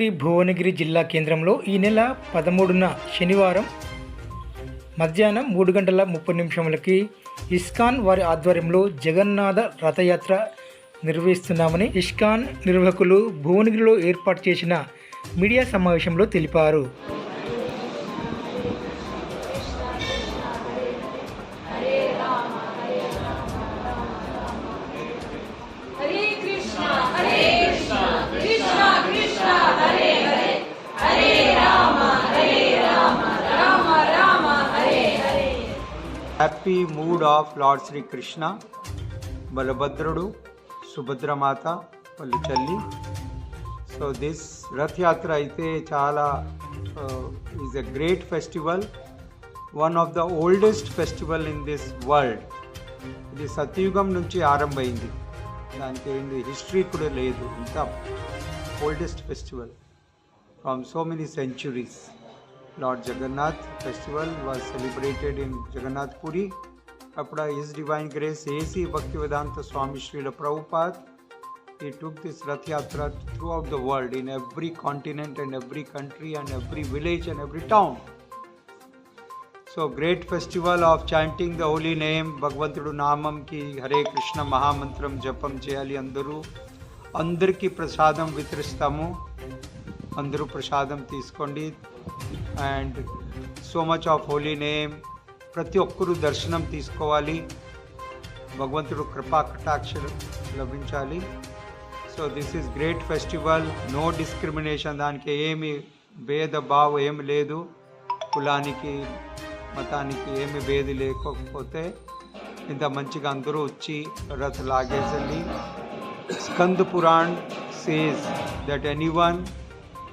యాదాద్రి భువనగిరి జిల్లా కేంద్రంలో ఈ నెల 13న శనివారం మధ్యాహ్నం 3:30 ఇస్కాన్ వారి ఆధ్వర్యంలో జగన్నాథ రథయాత్ర నిర్వహిస్తున్నామని ఇస్కాన్ నిర్వాహకులు భువనగిరిలో ఏర్పాటు చేసిన మీడియా సమావేశంలో తెలిపారు. Happy mood of lord Shri Krishna, బలభద్రుడు, సుభద్రమాత వాళ్ళ చెల్లి. సో దిస్ రథయాత్ర అయితే చాలా is a great festival, one of the oldest festival in this world. ఇది సత్యయుగం నుంచి ఆరంభమైంది, దానికి హిస్టరీ కూడా లేదు. ఇంత oldest festival from so many centuries. Lord Jagannath festival was celebrated in Jagannath Puri. Apna His Divine Grace A.C. Bhaktivedanta Swami Srila Prabhupada, he took this Rath Yatra throughout the world, in every continent and every country and every village and every town. So great festival of chanting the holy name, Bhagavantadu Namam ki Hare Krishna Mahamantram Japam cheyali andaru. Andarki prasadam vitristamu, andaru prasadam teeskondi. And so much of holy name, ప్రతి ఒక్కరూ దర్శనం తీసుకోవాలి, భగవంతుడు కృపా కటాక్ష లభించాలి. So this is great festival, no discrimination, దానికి ఏమి భేదభావం ఏమి లేదు, కులానికి మతానికి ఏమి భేది లేకపోతే ఇంత మంచిగా అందరూ వచ్చి రథ లాగేసండి. Skanda Puran says that anyone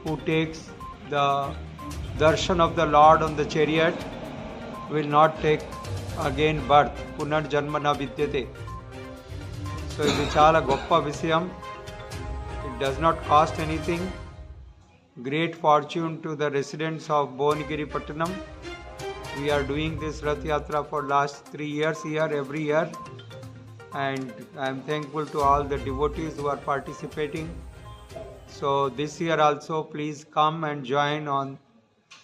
who takes the darshan of the Lord on the chariot will not take again birth. Punarjanma na vidyate. So ఇది చాలా గొప్ప విషయం. It does not cost anything. Great fortune to the residents of Bhuvanagiri Pattanam. We are doing this Rath Yatra for last 3 years here, every year, and I am thankful to all the devotees who are participating. So this year also please come and join on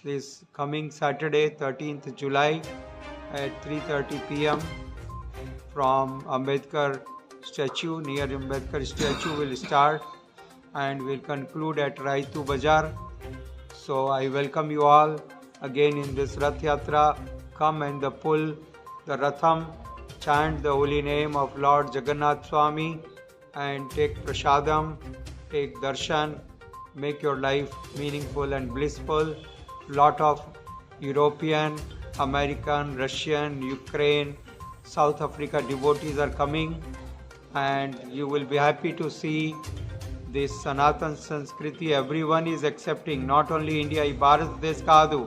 this coming Saturday 13th July at 3:30 p.m. from Ambedkar statue. Near Ambedkar statue will start and will conclude at Raitu Bazar. So I welcome you all again in this Rath Yatra. Come and pull the Ratham, chant the holy name of Lord Jagannath Swami and take prasadam, take darshan, make your life meaningful and blissful. Lot of European, American, Russian, Ukraine, South Africa devotees are coming, and you will be happy to see this Sanatan Sanskriti. Everyone is accepting, not only India, ఈ భారతదేశ కాదు,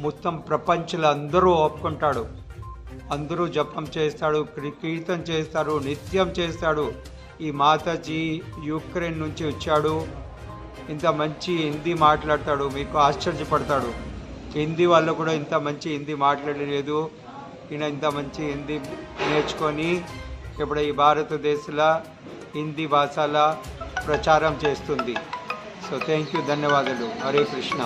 మొత్తం ప్రపంచంలో అందరూ ఒప్పుకుంటాడు. అందరూ జపం చేస్తాడు, కీర్తన చేస్తారు, నిత్యం చేస్తాడు. ఈ మాతాజీ యుక్రెయిన్ నుంచి వచ్చాడు, ఇంత మంచి హిందీ మాట్లాడతాడు, మీకు ఆశ్చర్యపడతాడు. హిందీ వాళ్ళు కూడా ఇంత మంచి హిందీ మాట్లాడలేదు, ఈయన ఇంత మంచి హిందీ నేర్చుకొని ఇప్పుడు ఈ భారతదేశంలో హిందీ భాషల ప్రచారం చేస్తుంది. సో థ్యాంక్ యూ, ధన్యవాదాలు. హరే కృష్ణ.